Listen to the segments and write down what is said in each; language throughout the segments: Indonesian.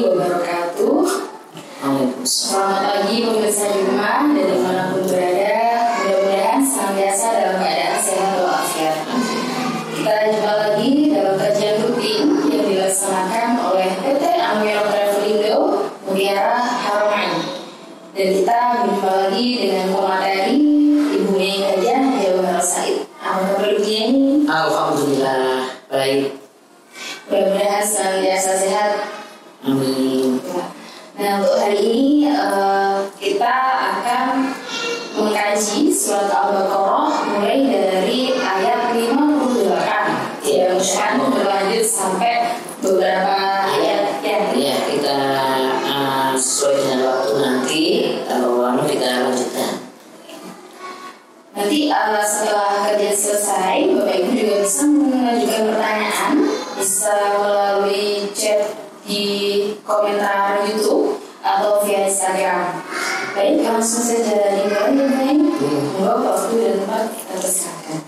wabarakatuh. Selamat pagi pemirsa di rumah dan dimanapun berada. Mudah-mudahan senantiasa dalam keadaan sehat walafiat. Kita jumpa lagi dalam kajian rutin yang dilaksanakan oleh PT Amiro Travelindo Mutiara Haramain. Dan kita berjumpa lagi dengan pemateri Ibu Mei Hajah Jawahar Said. Apa kabar Ibu ini? Alhamdulillah baik. Mudah-mudahan senantiasa sehat. Amin. Nah, untuk hari ini kita akan mengkaji surat Al-Baqarah mulai dari ayat 58 yang akan berlanjut sampai beberapa ayat yang kita sesuai dengan waktu nanti kalau kita lanjutkan. Nanti setelah kajian selesai, Bapak Ibu juga bisa mengajukan pertanyaan, bisa melalui chat di komentar YouTube atau via Instagram. Baik, langsung saja dimulai ya, Bang. Monggo waktu dan tempat kita persilakan.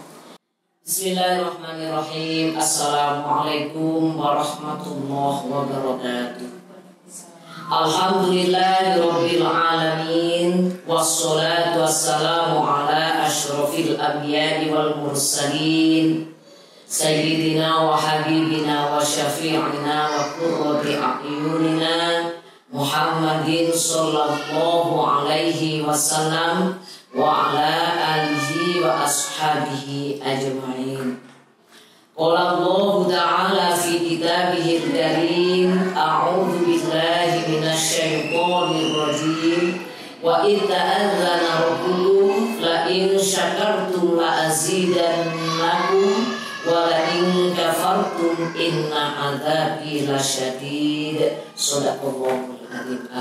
Bismillahirrahmanirrahim. Assalamualaikum warahmatullahi wabarakatuh. Alhamdulillahirabbil alamin wassalatu wassalamu ala asyrafil anbiya'i wal mursalin sayyidina wa habibina wa syafi'ina wa qurrati a'yunina Muhammadin sallallahu alaihi wasallam wa ala alihi wa ashabihi ajma'in. Qala Allah ta'ala fi kitabihil karim, a'udzu billahi minasy syaithanir rajim. Wa idza ta'adzana rabbukum la in syakartum la azidannakum wa la in kafartum inna 'adzabi lasyadid. Shadaqallahul adzim.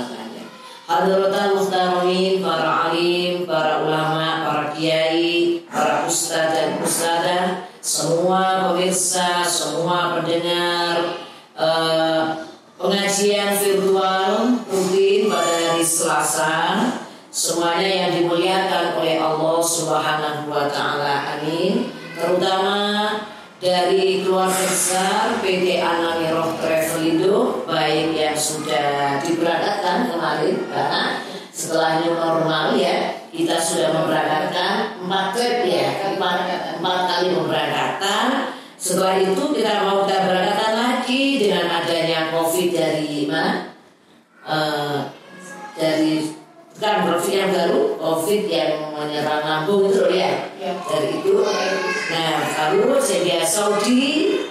Hadratul muhtaramin, para alim, para ulama, para kiai, para ustaz dan ustadzah, semua pemirsa, semua pendengar pengajian virtual rutin pada hari Selasa, semuanya yang dimuliakan oleh Allah Subhanahu wa taala. Amin. Terutama dari keluarga besar PT Amiro Travelindo, baik yang sudah diberangkatkan kemarin, karena setelah new normal ya, kita sudah memberangkatkan 4 trip ya, 4 kali memberangkatkan. Setelah itu kita mau berangkatkan lagi dengan adanya COVID dari mana? Dari bukan COVID yang baru, COVID yang menyerang lambung itu loh ya. Dari itu, nah lalu Arabia Saudi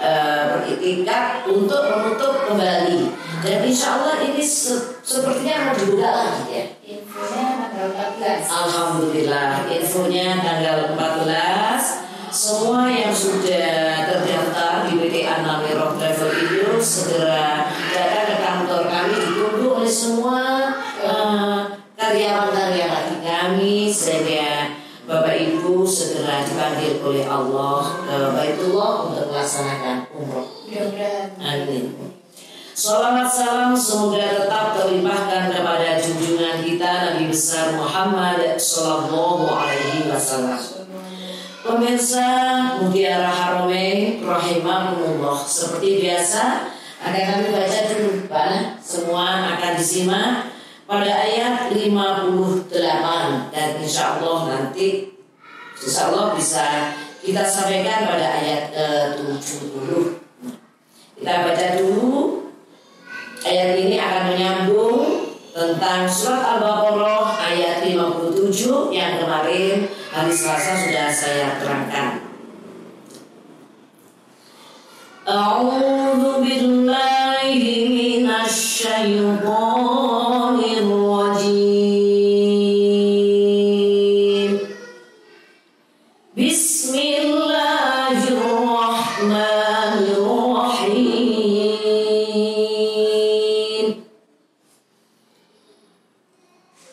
beriktikad untuk menutup kembali. Dan insya Allah ini sepertinya mau dibuka lagi ya. Infonya tanggal 14. Alhamdulillah, infonya tanggal 14. Semua yang sudah terdaftar di PT Amiro Travelindo segera datang ke kantor kami, ditunggu oleh semua karyawan-karyawan kami, sehingga Bapak Ibu segera dipanggil oleh Allah ke Baitullah untuk melaksanakan umroh. Amin. Salawat salam semoga tetap terlimpahkan kepada junjungan kita Nabi besar Muhammad Sallallahu Alaihi Wasallam. Pemirsa Mutiara Haramain rahimahumullah, seperti biasa akan kami baca dulu, Pak. Semua akan disimak pada ayat 58 dan insya Allah nanti insya Allah bisa kita sampaikan pada ayat ke-70. Kita baca dulu. Ayat ini akan menyambung tentang surat Al-Baqarah ayat 57 yang kemarin hari Selasa sudah saya terangkan. A'udzu billahi minasy syaithanir rajim. Bismillahirrahmanirrahim.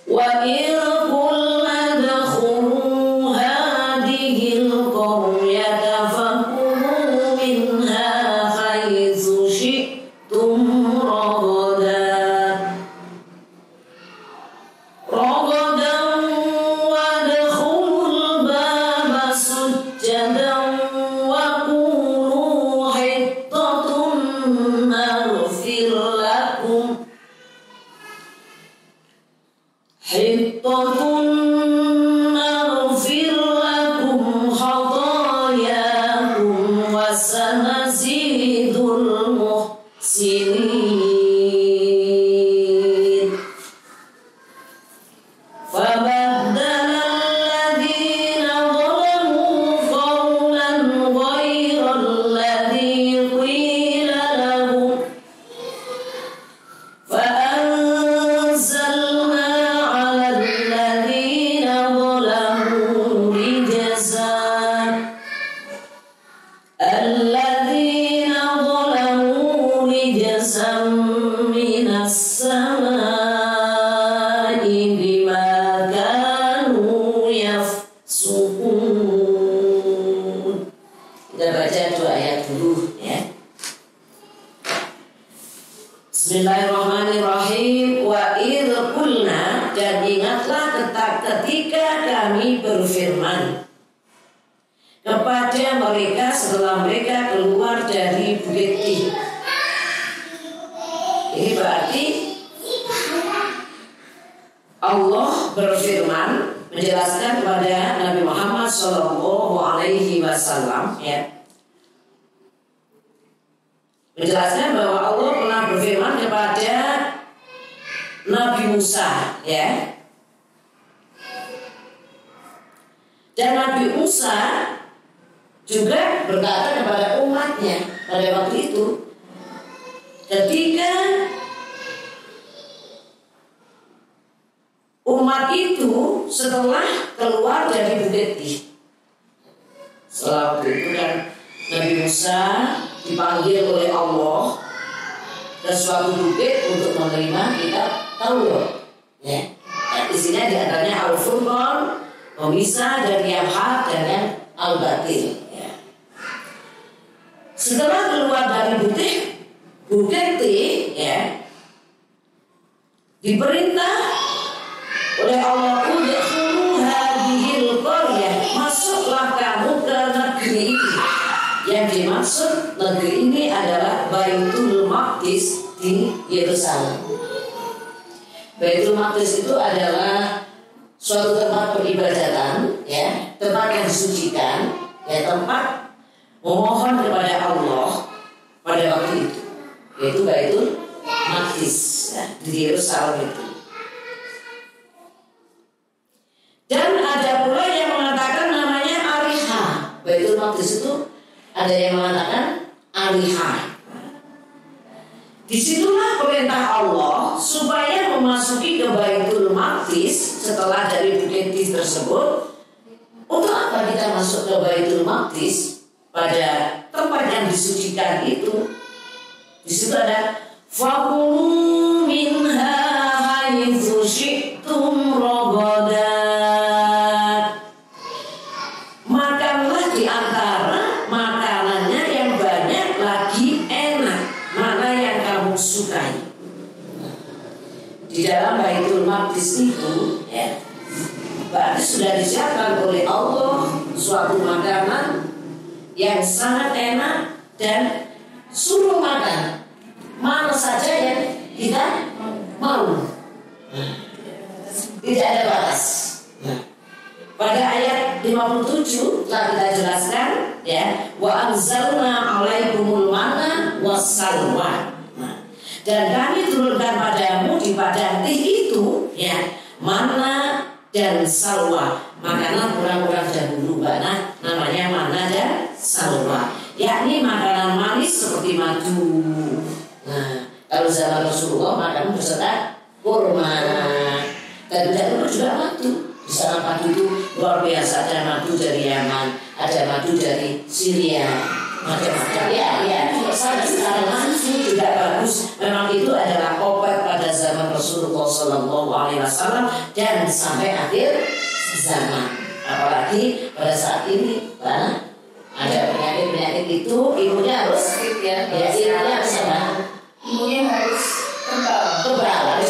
Wa idh qulna adkhulu hadhil qaryata fakulu minha haitsu syi'tum ragadan Hittotun naghfir lakum khatayakum wa sanazidul muhsinin. Fabaddala alladhina zalamu qawlan ghayra alladhi qila lahum فأنزلنا على الذين ظلموا رجزا من السماء بما كانوا يفسقون. Kita baca 2 ayat dulu ya. Bismillahirrahmanirrahim. Wa idh qulna, dan ingatlah ketika kami berfirman kepada mereka setelah mereka keluar dari Bukit Tih. Ini berarti Allah berfirman menjelaskan kepada Nabi Muhammad SAW ya, menjelaskan bahwa Allah pernah berfirman kepada Nabi Musa ya. Dan Nabi Musa juga berkata kepada umatnya pada waktu itu, ketika umat itu setelah keluar dari Bukit Tih. Setelah itu kan Nabi Musa dipanggil oleh Allah ke suatu bukit untuk menerima kitab Taurat. Ya. Nah, di sini di antaranya Al-Furqan, pemisah dari yang hak dan yang al-batil. Ya. Setelah keluar dari Bukit Tih, ya, diperintah oleh Allah, udkhulu hadhil qaryah, masuklah kamu ke negeri ini. Yang dimaksud negeri ini adalah Baitul Maqdis di Yerusalem. Baitul Maqdis itu adalah suatu tempat peribadatan, ya, tempat yang disucikan, ya, tempat memohon kepada Allah pada waktu itu, yaitu Baitul Maqdis ya, di Yerusalem itu. Dan ada pula yang mengatakan namanya Ariha. Baitul Maqdis itu ada yang mengatakan Ariha. Disitulah perintah Allah supaya memasuki ke Baitul Maqdis setelah dari Bukit Tih tersebut. Untuk apa kita masuk ke Baitul Maqdis pada tempat yang disucikan itu? Di situ ada fakulu minha haitsu syi'tum ragadan. Makanlah di antara makanannya yang banyak lagi enak, mana yang kamu sukai. Di dalam Baitul Maqdis itu, ya, berarti sudah disiapkan oleh Allah suatu makanan yang sangat enak dan suruh makan mana saja yang kita mau. Tidak ada batas. Pada ayat 57 telah kita jelaskan, ya, wa anzalna 'alaikumul manna wassalwa. Dan kami turunkan padamu di padang Tih itu, ya, manna dan salwa, makanan orang-orang dahulu, namanya manna dan salwa, yakni makanan manis seperti madu. Nah, kalau zaman Rasulullah makan beserta kurma, dan tidak lupa juga madu. Di sana madu itu luar biasa, ada madu dari Yaman, ada madu dari Syria, macam-macam. Ya, sampai sekarang madu juga bagus. Memang itu adalah obat pada zaman Rasulullah SAW dan sampai akhir zaman. Apalagi pada saat ini, ada penyakit itu imunnya harus imunnya harus apa? Imunnya harus tebal.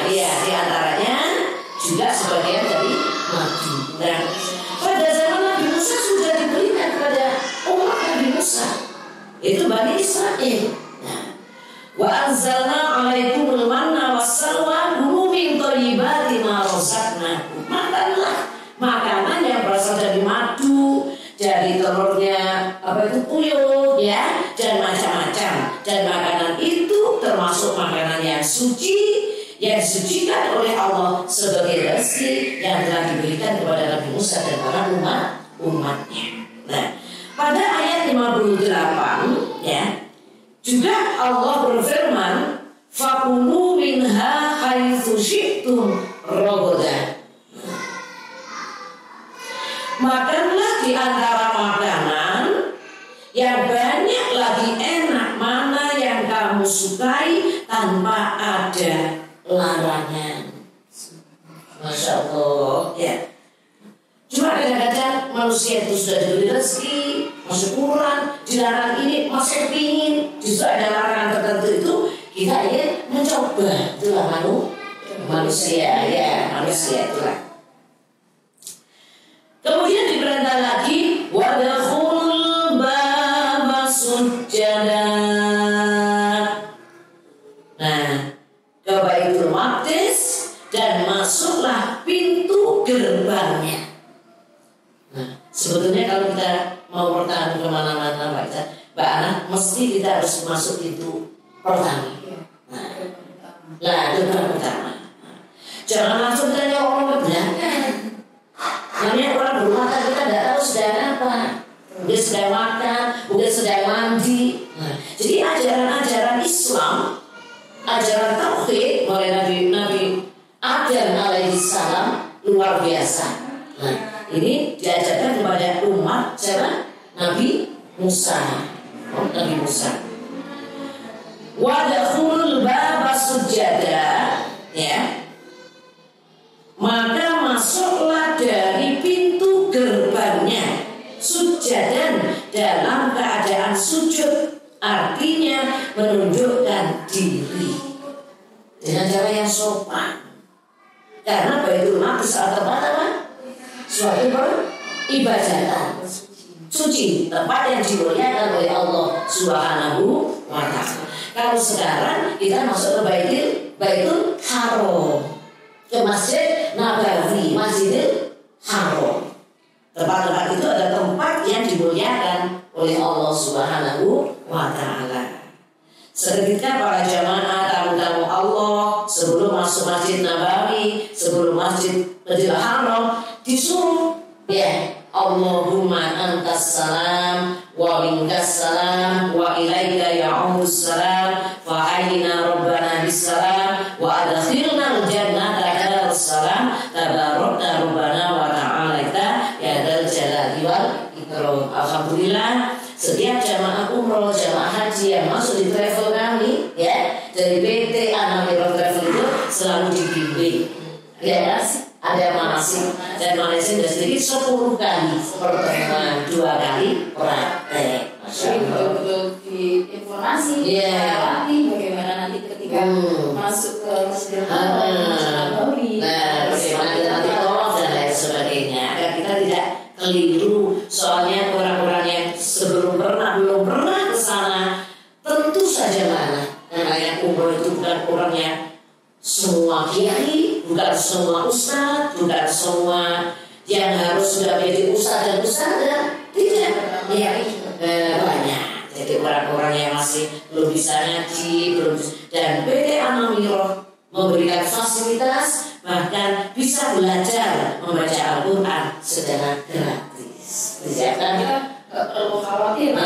Iya, diantaranya juga sebagian dari madu. Nah, pada zaman Nabi Musa sudah diberikan kepada umat Nabi Musa, itu Bani Israel. Nah, wa anzalna 'alaikumul manna wassalwa kulu min thayyibati suci, yang disucikan oleh Allah sebagai rezeki yang telah diberikan kepada Nabi Musa dan para umatnya. Nah, pada ayat 58 ya, juga Allah berfirman, "Fakulu minha haitsu syi'tum ragadan." Makanlah di antara makanan yang banyak lagi enak mana yang kamu sukai tanpa ada larangan. Masya Allah ya. Cuma kadang-kadang manusia itu sudah diberi rezeki, masuk kurang, dilarang ini, masuk pingin, justru ada larangan tertentu itu kita ingin mencoba. Itulah manusia ya, manusia itulah. Kemudian diperintah lagi wadkhulul baba sujada. Nah, ke Baitul Maqdis dan masuklah pintu gerbangnya. Nah, sebetulnya kalau kita mau bertahan kemana-mana Mbak Ana, mesti kita harus masuk pintu pertama. Nah, gerbang pertama. Jangan langsung tanya orang ke belakang. Namanya orang berumah tangga kita tidak tahu sedang apa. Mungkin sedang makan, mungkin sedang mandi. Nah, jadi ajaran-ajaran Islam, ajaran tauhid mulai Nabi Adam alaihissalam luar biasa. Nah, ini diajarkan kepada umat siapa? Nabi Musa. Nabi Musa. Wadkhulul baba sujada, ya. Maka masuklah dari pintu gerbangnya sujadan, dalam keadaan sujud, artinya menundukkan diri dengan cara yang sopan. Karena Baitul Maqdis tempat apa? Suatu peribadatan suci, tempat yang dimuliakan oleh Allah Subhanahu wa Ta'ala. Kalau sekarang kita masuk ke Baitul Haram, ke Masjid Nabawi, Masjidil Haram. Tempat-tempat itu adalah tempat yang dimuliakan oleh Allah Subhanahu wa Ta'ala. Seketika para jamaah tamu-tamu Allah sebelum masuk Masjid Nabawi, sebelum Masjidil Haram disuruh ya, Allahumma antas salam wa minkas salam wa ilaika ya'udus salam fa hayyina rabbana bis salam wa adkhilna al-jannata dar salam tabarakna rabbana wa ta'ala ya dzal jalali wal ikram. Alhamdulillah, setiap jamaah umroh, jamaah haji yang masuk di travel kami ya, dari PT Anamiro Travel itu selalu dibimbing ya, ada manasik dan manasik dari sedikit 10 kali pertemuan, 2 kali praktek. Masya Allah. Betul-betul di informasi, bagaimana nanti ketika masuk ke Masjidil Haram, bagaimana kita nanti tawaf dan lain sebagainya, agar kita tidak keliru. Soalnya orang-orang yang belum pernah ke sana, tentu saja namanya umroh itu bukan orang yang semua kiai, bukan semua ustadz, bukan semua yang harus sudah menjadi ustadz dan ustadzah, tidak. Ya, banyak. Jadi orang-orang yang masih belum bisa ngaji, dan PT Anamiro memberikan fasilitas, bahkan bisa belajar membaca Al-Quran secara gratis. Disiapkan. Gak perlu khawatir. Kita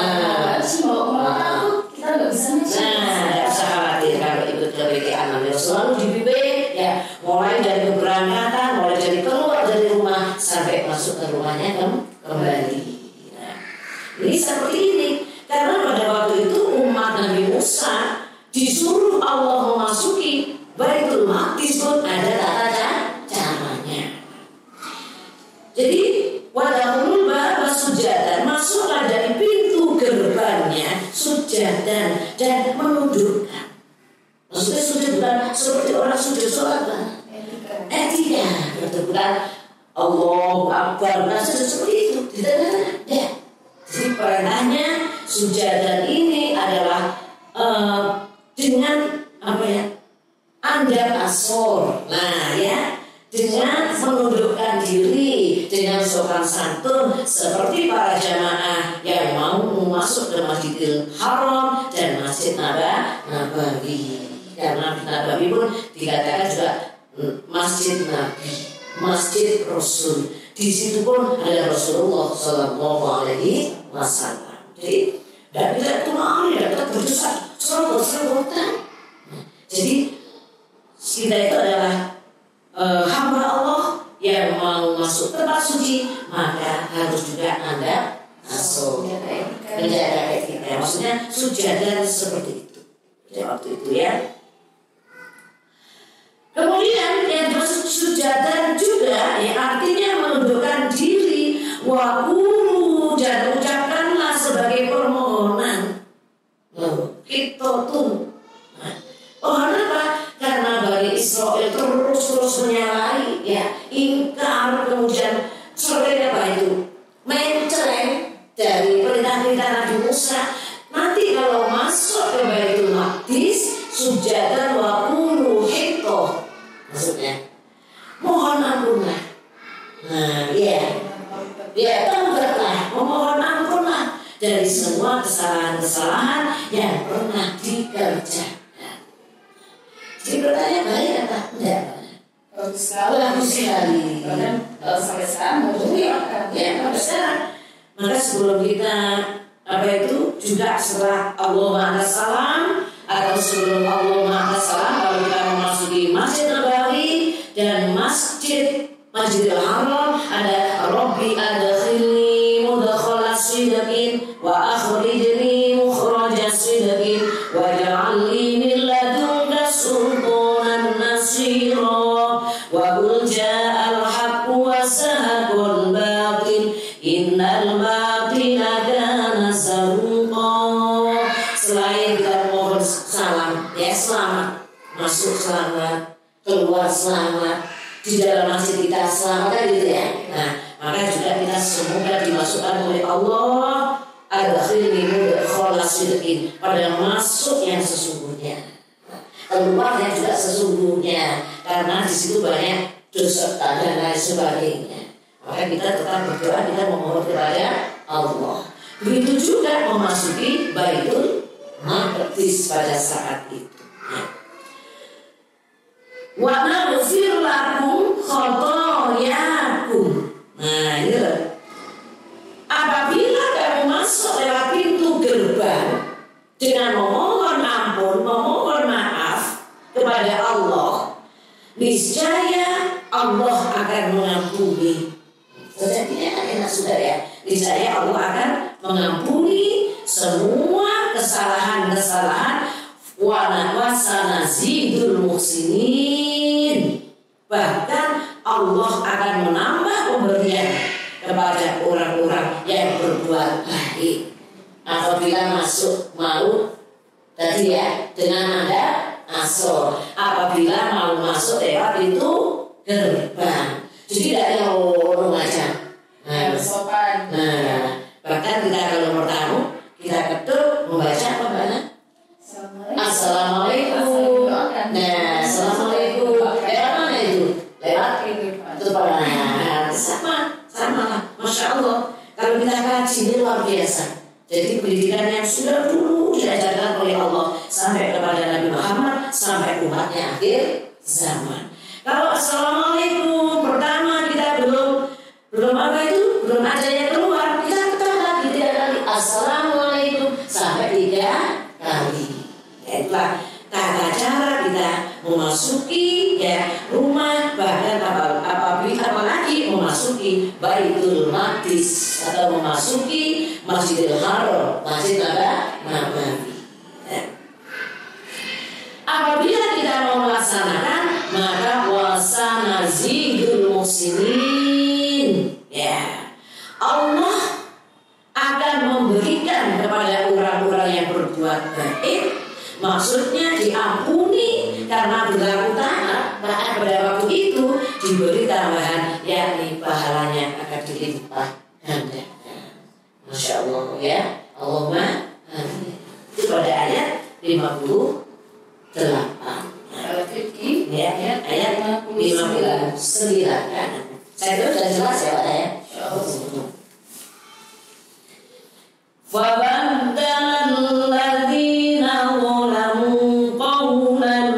nggak bisa ngaji. Tidak usah khawatir kalau ikut ke PT Anamiro, selalu dibimbing ya, mulai dari keberangkatan, mulai dari keluar dari rumah sampai masuk ke rumahnya kembali. Nah, ini seperti ini karena pada waktu itu umat Nabi Musa disuruh Allah memasuki Baitul Maqdis pun ada tata caranya. Jadi wadkhulul baba sujadan, masuklah dari pintu gerbangnya sujadan dan menundukkan. Maksudnya sujud bukan seperti orang sujud sholat kan? Etika, bukan Allahu Akbar, bukan sujud seperti itu. Tidak. Ya. Jadi perintahnya sujadan ini adalah dengan apa ya? Andap asor. Nah ya, dengan menundukkan diri, dengan sopan santun seperti para jamaah yang mau masuk ke Masjidil Haram dan Masjid Nabawi. karena Nabawi pun dikatakan juga masjid Nabi, masjid Rasul. Di situ pun ada Rasulullah Sallallahu Alaihi Wasallam. Jadi tidak bisa tunai, tidak bisa berdosa, serobot-serobotan. Jadi kita itu adalah hamba Allah yang mau masuk tempat suci, maka harus juga Anda masuk menjaga etika. Maksudnya sujadan seperti itu. Jadi waktu itu ya. Kemudian yang dimaksud sujadan juga ya artinya menundukkan diri, waqulu, dan ucapkanlah sebagai permohonan. Kitotun. Pohon apa? Karena Bani Israel terus menyalahi, ya, ingkar, kemudian seperti apa itu? Menceleng dari perintah-perintah Nabi Musa. Nanti kalau masuk ke Baitul Maqdis, sujadan waqulu hitoh. Maksudnya, mohon ampunlah. Nah, ya, taubatlah, memohon ampunlah dari semua kesalahan-kesalahan yang pernah dikerjakan. Jadi pertanyaan baik apa? Enggak. Bagus sekali. Bahkan sampai sekarang ya, sampai sekarang. Maka sebelum kita juga setelah Allah Maha Salam atau sebelum Allah Maha Salam, kalau kita memasuki Masjid Nabawi dan Masjidil Haram, ada Rabbi adkhilni mudkhala sidqin wa akhrijni mukhraja sidqin waj'alni min ladunka sultanan nasira wa qul ja'al haqqu wa zahaqal batil innal batila kana zahuqa. Selain kita mohon salam, ya, selamat masuk, selamat keluar, selamat di dalam masjid kita, selamat kan gitu ya. Nah, maka juga kita semoga dimasukkan oleh Allah adkhilni mudkhala sidqin, pada masuk yang sesungguhnya, keluar yang juga sesungguhnya, karena di situ banyak dosa dan lain sebagainya. Maka kita tetap berdoa, kita memohon kepada Allah. Begitu juga memasuki Baitul Maqdis pada saat itu. Wa naghfir lakum khotoyakum. Nah, ini loh. Apabila kamu masuk lewat pintu gerbang dengan memohon ampun, memohon maaf kepada Allah, niscaya Allah akan mengampuni. Sejatinya kan enak sudah ya. Niscaya Allah akan mengampuni semua kesalahan-kesalahan. Wa sanazidul muhsinin. Bahkan Allah akan menambah pemberian kepada orang-orang yang berbuat baik. Apabila masuk mau tadi ya dengan Anda asal, apabila mau masuk lewat pintu gerbang. Jadi tidak ada orang macam. sopan. Nah, bahkan kita kalau bertamu, kita ketuk membaca apa mana? Assalamualaikum. Nah, assalamualaikum. Lewat mana itu? Lewat itu pada sama lah. Masya Allah. Kalau kita kaji ini luar biasa. Jadi pendidikan yang sudah dulu diajarkan oleh Allah sampai kepada Nabi Muhammad, sampai umatnya akhir zaman. Kalau assalamualaikum pertama kita belum apa itu, belum ada yang keluar, kita ketuk lagi 3 kali assalamualaikum sampai 3 kali. Itulah tata cara kita memasuki ya rumah, bahkan apalagi memasuki Baitul Maqdis atau memasuki Masjidil Haram, Masjid Nabawi. Apabila kita mau melaksanakan, maka wasana zidul muhsinin, ya, Allah akan memberikan kepada orang-orang yang berbuat baik. Maksudnya diampuni karena berlaku taat, maka pada waktu itu diberi tambahan, yakni pahalanya akan dilipat gandakan. Masya Allah ya, Allahumma amin. Itu pada ayat 58. Ya, ayat 59. Saya itu sudah jelas ya Pak ya. فَبَدَّلَ الَّذِينَ ظَلَمُوا قَوْلًا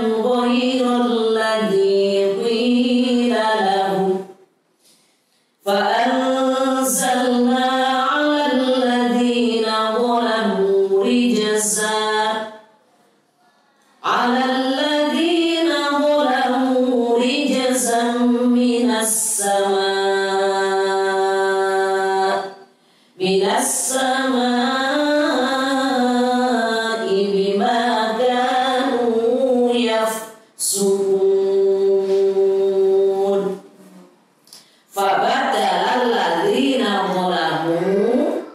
sun. Fabadalal ladzina zalamu,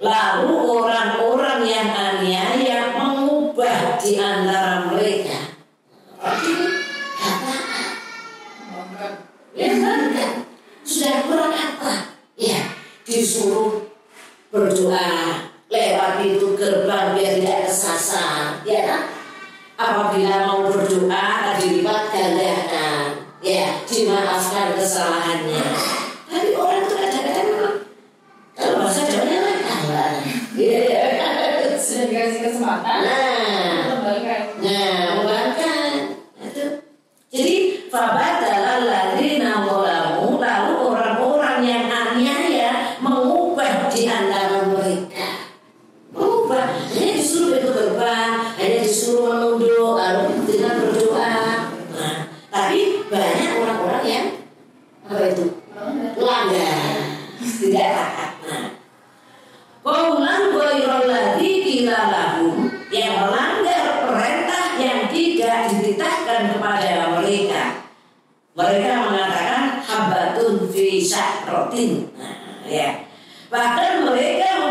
lalu orang-orang yang aniaya mengubah di antara mereka. Kata sudah kurang apa? Ya, disuruh berdoa lewat pintu gerbang biar tidak kesasar, ya kan? Apabila mau berdoa dilipat gandakan, ya, dimaafkan kesalahannya. Tapi orang itu kadang-kadang kalau bahasa Jawanya kalah, Sudah dikasih kesempatan. Membangkan. Itu. Jadi fabadalal ladzina zalamu, lalu orang-orang yang aniaya mengubah di antara mereka. Mengubah, hanya disuruh itu gerbang, hanya disuruh menunduk, lalu dengan berdoa. Nah, tapi banyak orang-orang yang apa itu? Langgar, tidak taat. Nah, qaulan ghairal ladzi qila lahum, yang melanggar perintah yang tidak dititahkan kepada mereka. Mereka mengatakan habbatun fi sya'ratin. Nah, ya. Bahkan mereka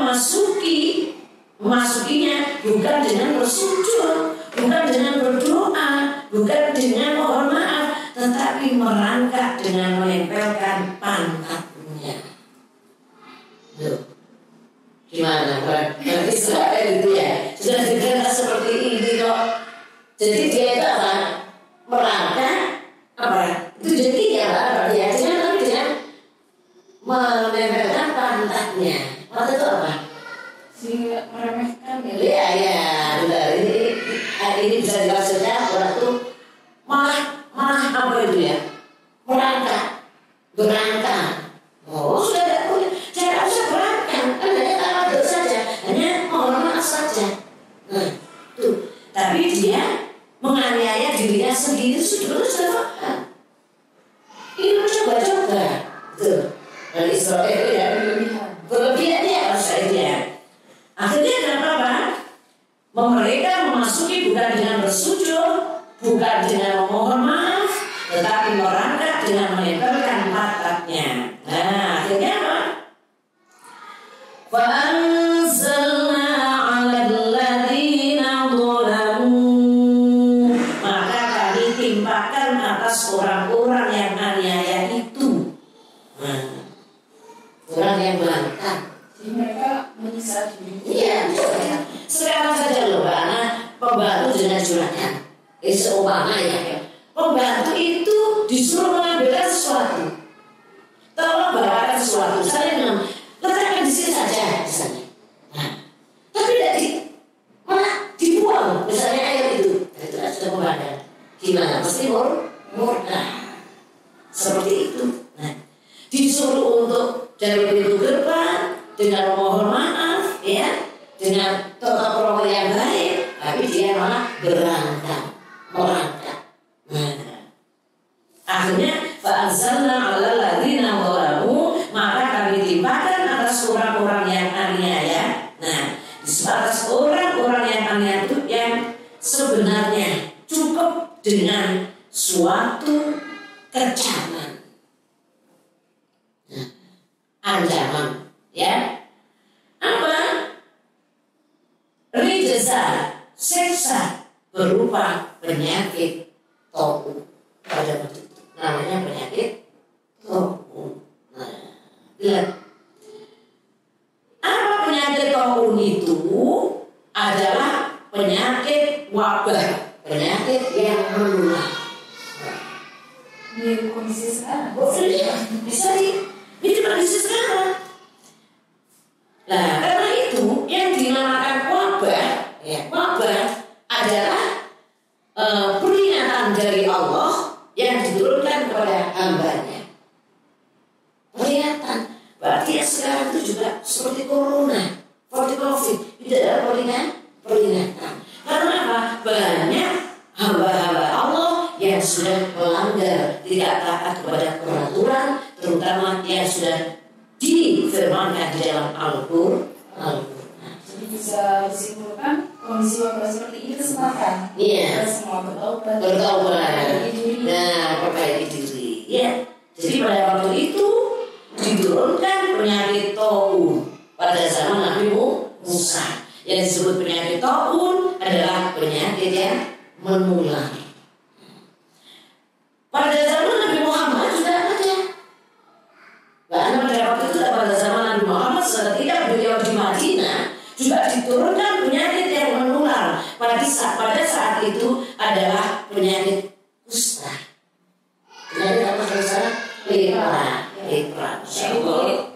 memasukinya bukan dengan bersujud, bukan dengan berdoa, bukan dengan mohon maaf, tetapi merangkak dengan menempelkan pantatnya. Loh. Gimana? Berarti Israel itu ya sudah dikenal seperti ini kok. Jadi dia itu apa? Merangkak apa? Itu jadinya apa? Berarti ya dengan menempelkan pantatnya. Pantat itu apa? Sehingga meremehkan ya. Iya, iya, benar. Ini bisa dimaksudnya orang itu malah apa itu ya? Merangkak, berangkat. Oh, sudah tidak punya. Saya tidak usah berangkat, kan hanya tawaduk saja, hanya mohon maaf saja. Nah, tuh. Tapi dia menganiaya dirinya sendiri sudah paham. Ini mencoba-coba, tuh. Dan Israel ya berlebihannya harus dia. Akhirnya kenapa Pak? Mereka memasuki bukan dengan bersujud, bukan dengan memohon maaf, tetapi merangkak dengan menempelkan pantatnya. Nah, akhirnya apa? Fa'anzalna 'alal ladzina zalamu, maka kami timpakan atas orang-orang yang aniaya itu. Nah, orang yang bangkang. Jadi mereka menyiksa diri. Iya, sekarang saja loh Mbak Ana, pembantu dengan juragan. Seumpama ya, pembantu itu disuruh mengambilkan sesuatu. Tolong bawakan sesuatu. Saya bilang, letakkan di sini saja, misalnya. Nah, tapi tidak malah dibuang, misalnya air itu. Itu sudah pembantu. Gimana? Pasti murka. Seperti itu. Nah, disuruh untuk dari pintu gerbang dengan mohon maaf, ya, dengan tata krama yang baik, tapi dia malah merangkak. Nah, akhirnya fa'anzalna 'alal ladzina zalamu, maka kami timpakan atas orang-orang yang aniaya. Nah, di atas orang-orang yang aniaya itu yang sebenarnya cukup dengan suatu kecaman, ancaman, ya. Apa? Rijza, siksa berupa penyakit tohu. Pada waktu itu namanya penyakit tohu. Nah, lihat. Apa penyakit tohu itu? Adalah penyakit wabah, penyakit yang menular. Di kondisi sekarang. Bisa ini kondisi sekarang. Nah, karena itu yang dinamakan wabah, ya, wabah adalah peringatan dari Allah yang diturunkan kepada hambanya. Peringatan. Berarti yang sekarang itu juga seperti corona, seperti COVID, tidak ada peringatan. Karena apa? Banyak hamba-hamba Allah yang sudah melanggar, tidak taat kepada peraturan, terutama yang sudah difirmankan di dalam Al-Qur'an. Jadi bisa disimpulkan kondisi wabah seperti ini kesempatan. Iya. Semua bertobat. Nah, perbaiki diri. Ya. Jadi pada waktu itu diturunkan penyakit taun pada zaman Nabi Musa. Yang disebut penyakit taun adalah penyakit yang menular. Pada zaman Nabi Muhammad juga ada. Bahkan pada waktu itu pada zaman Nabi Muhammad ketika beliau di Madinah juga diturunkan penyakit yang menular. Pada saat itu adalah penyakit kusta. Penyakit apa saudara? Lepra.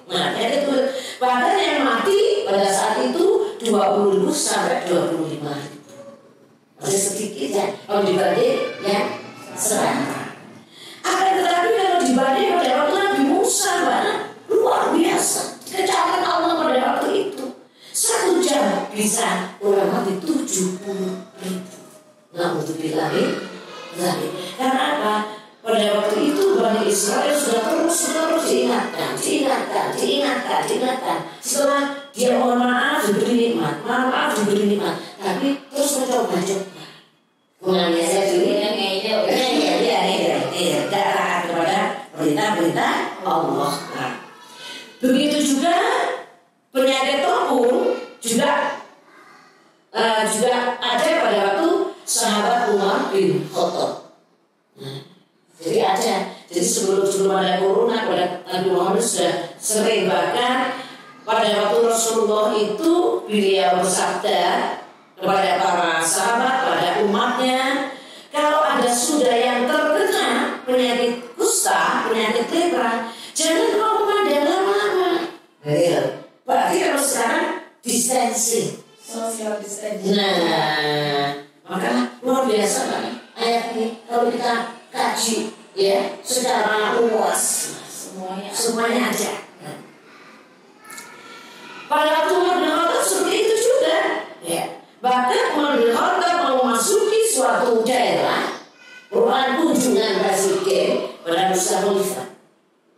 Nah, penyakit kulit. Bahkan yang mati pada saat itu 20.000 sampai 25.000. Masih sedikit ya. Kalau dibanding yang sekarang. Akan tetapi kalau dibanding pada waktu Nabi Musa, luar biasa. Kejalan Allah pada waktu itu 1 jam bisa orang mati 70.000. Nah, untuk bilangin, karena apa? Pada waktu itu Bani Israel sudah terus diingatkan. Setelah dia mohon maaf diberi nikmat, tapi terus mencoba. Menganiaya diri tidak taat kepada perintah Allah. Nah, begitu juga penyakit taun juga ada pada waktu sahabat Umar bin Khattab. Jadi ada. Jadi sebelum ada corona, pada Nabi Muhammad sudah sering, bahkan pada waktu Rasulullah itu beliau bersabda kepada para sahabat, pada umatnya, kalau ada sudah yang terkena penyakit kusta, penyakit lepra, jangan kau memandang lama-lama. Berarti kalau sekarang distancing, social distancing. Nah, maka luar biasa kan ayat ini kalau kita kaji ya secara luas, semuanya ada. Pada waktu Umar bin Khattab seperti itu juga, ya. Bahkan Umar bin Khattab mau masuki suatu daerah, merupakan kunjungan presiden pada Musa Khalifah.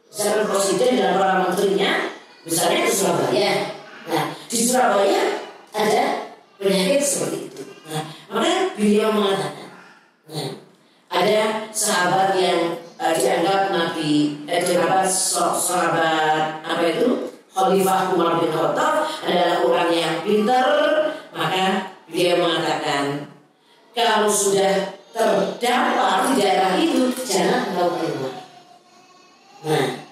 Misalkan presiden dan para menterinya, misalnya ke Surabaya. Nah, di Surabaya ada penyakit seperti itu. Nah, maka beliau mengatakan, ada sahabat yang dianggap sahabat apa itu Khalifah Umar bin Khattab adalah orang yang pintar, maka beliau mengatakan kalau sudah terdampar di daerah itu jangan engkau keluar. Nah,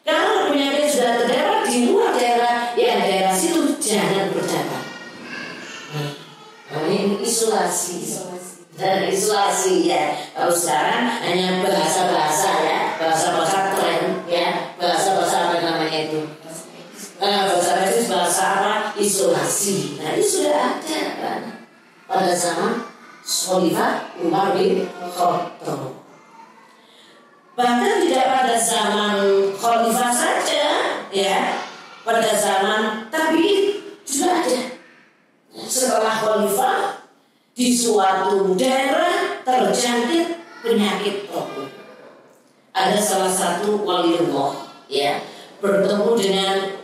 kalau penyakit sudah terdampar di luar daerah daerah situ jangan berdagang. Ini isolasi ya. Kalau sekarang hanya bahasa-bahasa ya, bahasa-bahasa tren ya, bahasa-bahasa apa namanya itu? Bahasa apa? Isolasi. Nah, ini sudah ada kan pada zaman Khalifah Umar bin Khattab. Bahkan tidak pada zaman Khalifah saja ya, pada zaman tabi'in juga ada. Setelah Khalifah di suatu daerah terjangkit penyakit taun. Ada salah satu waliullah ya bertemu dengan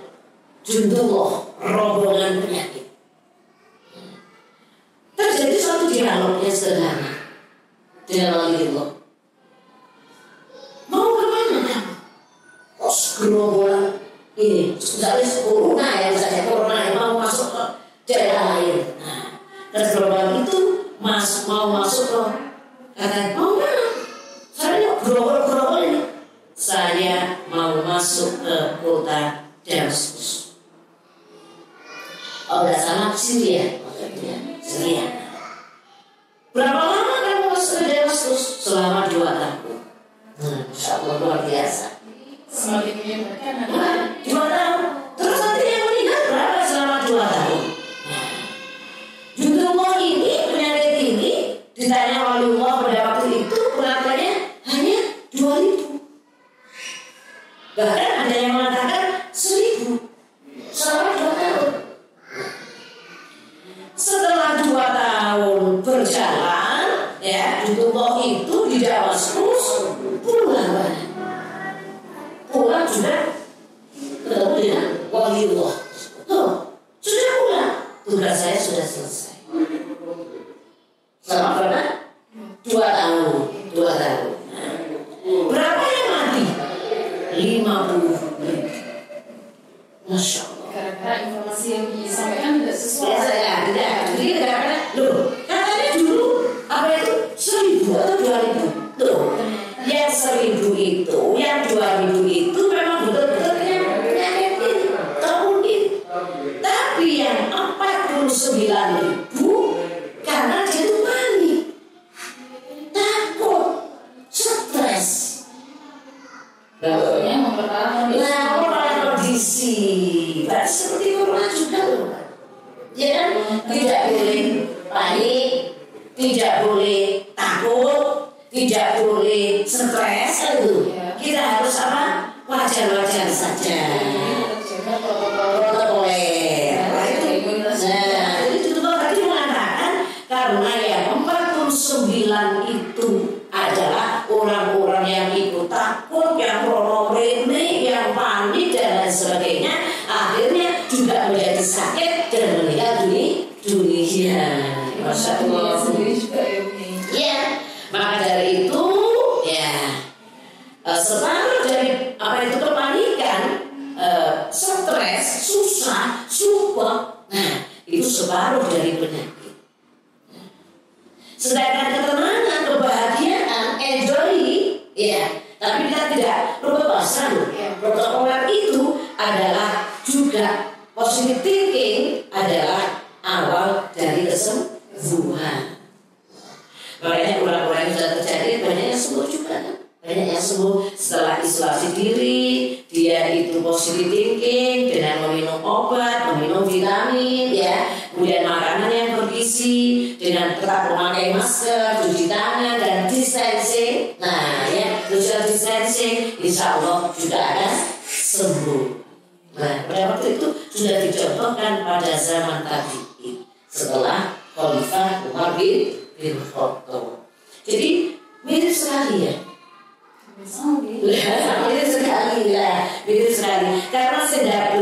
jundullah, rombongan penyakit. Terjadi suatu dialog yang sederhana dengan waliullah. Mau kemana kamu? Gerombolan ini, misalnya corona ya, misalnya corona yang mau masuk ke daerah lain. Dan gerombolan itu mau masuk ke kata mau mana? Saya gerombolan ini. Saya mau masuk ke kota Damaskus. Oh, tidak sama Syria. Syria. Berapa lama kamu masuk ke Damaskus? Selama 2 tahun. Insya Allah luar biasa. Semakin menyebarkan. 2 tahun. Terus nanti yang meninggal berapa selama 2 tahun? Jundullah ini, penyakit ini, ditanya waliullah pada waktu itu, pengakuannya hanya 2.000. Bahkan ada yang mengatakan 1.000 selama 2 tahun. Setelah 2 tahun berjalan, ya, Jundullah itu di Damaskus pulang juga ketemu dengan waliullah. Tuh, sudah pulang. Tugas saya sudah selesai. 2 tahun. Berapa yang mati? 50.000. Masya Allah. Gara-gara informasi yang disampaikan tidak sesuai. Ya, tidak. Jadi kadang-kadang, loh, katanya dulu apa itu 1.000 atau 2.000. Tuh, yang 1.000 itu, yang 2.000 itu memang betul-betul yang penyakit ini terungkit. Tapi yang 49.000 karena dia itu panik, takut, stres. Takutnya memperparah kondisi. Berarti seperti corona juga loh. Ya kan? Tidak boleh panik, tidak boleh takut, tidak boleh stres itu. Kita harus apa? Wajar-wajar saja. Protokoler. Nah, itu tadi mengatakan karena yang 49 itu adalah orang-orang yang ikut takut, yang krono-rene, yang panik dan lain sebagainya, akhirnya juga menjadi sakit dan meninggal dunia. Masya Allah. Ya, maka dari itu ya separuh dari apa itu kepanikan, stres, susah, sumpah. Nah, itu separuh dari penyakit. Sedangkan ketenangan, kebahagiaan, enjoy, ya. Tapi kita tidak berkebasan. Protokoler itu adalah juga positive thinking adalah awal dari kesembuhan. Makanya orang-orang yang sudah terjadi banyak yang sembuh juga kan. Banyak yang sembuh setelah isolasi diri, dia itu positive thinking dengan meminum obat, meminum vitamin, ya, kemudian makanan yang bergizi, dengan tetap memakai masker, cuci tangan dan distancing. Nah, ya, social distancing, insya Allah juga akan sembuh. Nah, pada waktu itu sudah dicontohkan pada zaman tabi'in setelah Khalifah Umar bin Khattab. Jadi mirip sekali ya. Mirip sekali lah, mirip sekali. Karena sedap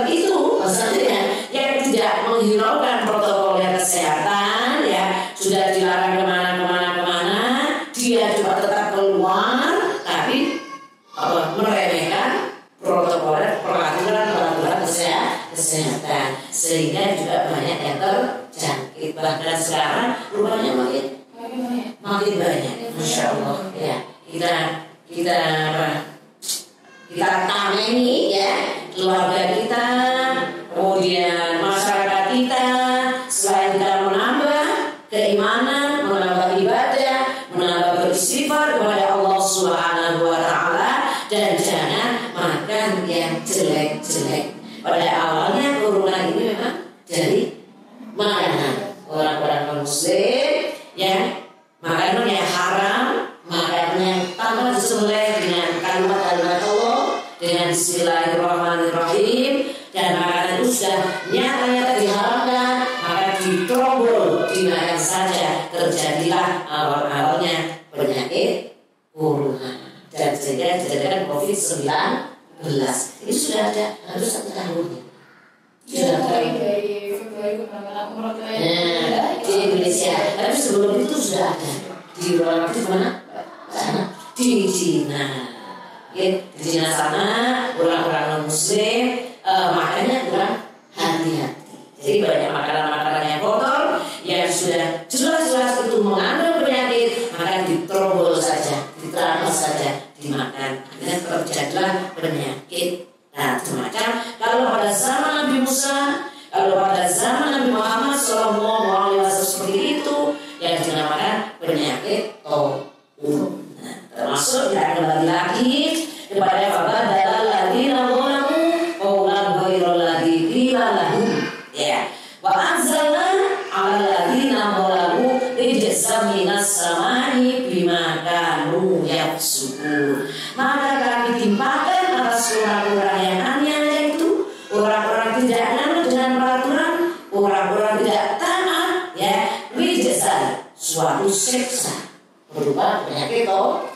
itu maksudnya yang tidak menghiraukan protokol kesehatan, ya sudah dilarang kemana, dia juga tetap keluar, tapi meremehkan protokol peraturan kesehatan, sehingga juga banyak yang terjangkit. Bahkan sekarang rupanya makin banyak, Masya Allah ya. Kita tameni ya keluarga kita, kemudian masyarakat kita, selain kita menambah keimanan, menambah ibadah, menambah beristighfar kepada Allah Subhanahu wa Ta'ala, dan jangan makan yang jelek-jelek. Pada awalnya corona ini memang dari makanan orang-orang non-muslim yang makanan yang haram, makanan yang tanpa disembelih dengan kalimat-kalimat Allah, dengan Bismillahirrahmanirrahim, dan makanan itu sudah nyata-nyata diharamkan, maka diterombol dimakan saja. Terjadilah awal-awalnya penyakit corona dan sehingga dijadikan COVID-19. Ini sudah ada hampir 1 tahun. Sudah dari Februari di Indonesia. Tapi sebelum itu sudah ada di luar negeri mana? Sana di Cina. Ya, di Cina sana orang-orang non Muslim makanya kurang hati-hati. Jadi banyak makanan-makanan yang kotor yang sudah jelas-jelas itu mengandung penyakit, maka diterombol saja, diterampas saja, dimakan. Dan terjadilah penyakit. Nah, semacam kalau pada zaman Nabi Musa, kalau pada zaman Nabi Muhammad SAW seperti itu, yang dinamakan penyakit taun. Nah, termasuk yang kembali lagi kepada fabadala ladina zalamu qawlan ghairal ladzi qila lahum, ya, wa anzalna 'alal ladina zalamu rijzan minas samai bima kanu yafsukun. Maka kami timpakan atas orang-orang yang aniaya itu, orang-orang tidak nurut dengan peraturan, orang-orang tidak taat, ya, rijzan, suatu siksa berupa penyakit taun.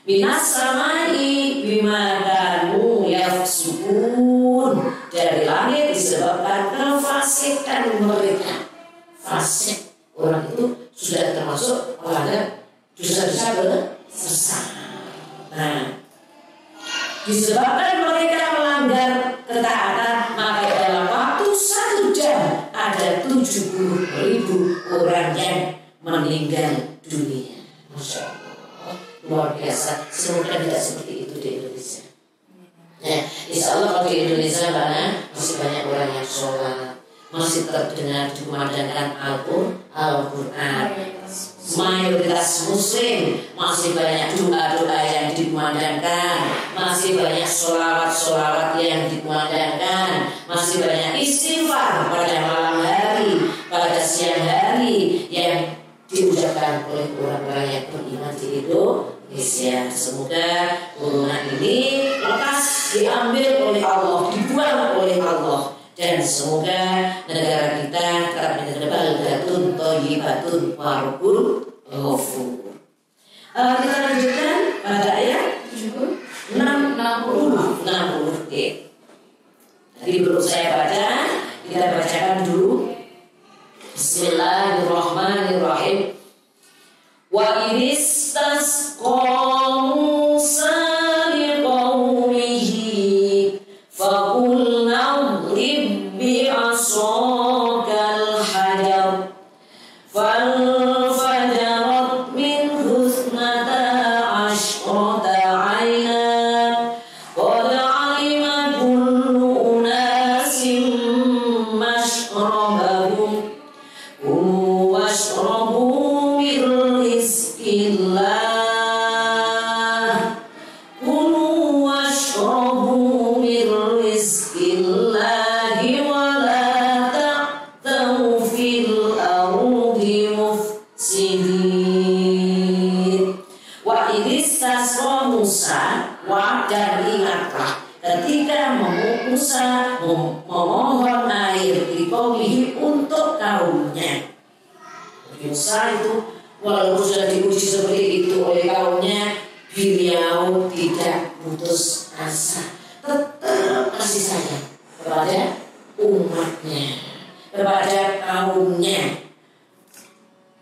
Minas samai bima kanu yafsukun, dari langit disebabkan kefasikan mereka. Fasik, orang itu sudah termasuk pelanggar dosa-dosa besar. Nah, disebabkan mereka melanggar ketaatan, maka dalam waktu 1 jam ada 70.000 orang yang meninggal dunia. Masya Allah, luar biasa. Semoga tidak seperti itu di Indonesia. Ya, insya Allah kalau di Indonesia masih banyak orang yang sholat, masih terdengar dikumandangkan Al-Quran. Mayoritas muslim, masih banyak doa-doa yang dikumandangkan, masih banyak sholawat-sholawat yang dikumandangkan, masih banyak istighfar pada malam hari, pada siang hari yang diucapkan oleh orang-orang yang beriman di Indonesia. Semoga golongan ini lekas diambil oleh Allah, dibuang oleh Allah. Dan semoga negara kita tetap menjadi baldatun thayyibatun wa rabbul ghafur. Kita lanjutkan pada ayat 60. Tadi belum saya baca, kita bacakan dulu. Bismillahirrahmanirrahim. Wa idistasqa Musa liqaumihi faqulna بعصاك الحجر فانفجرت منه 12 عينا قد علم كل أناس مشربهم كلوا واشربوا من رزق الله كلوا واشربوا من رزق الله dan ingatlah ketika Musa memohon air di qaumihi untuk kaumnya. Musa itu walaupun sudah diuji seperti itu oleh kaumnya, beliau tidak putus asa, tetap kasih sayang kepada umatnya, kepada kaumnya.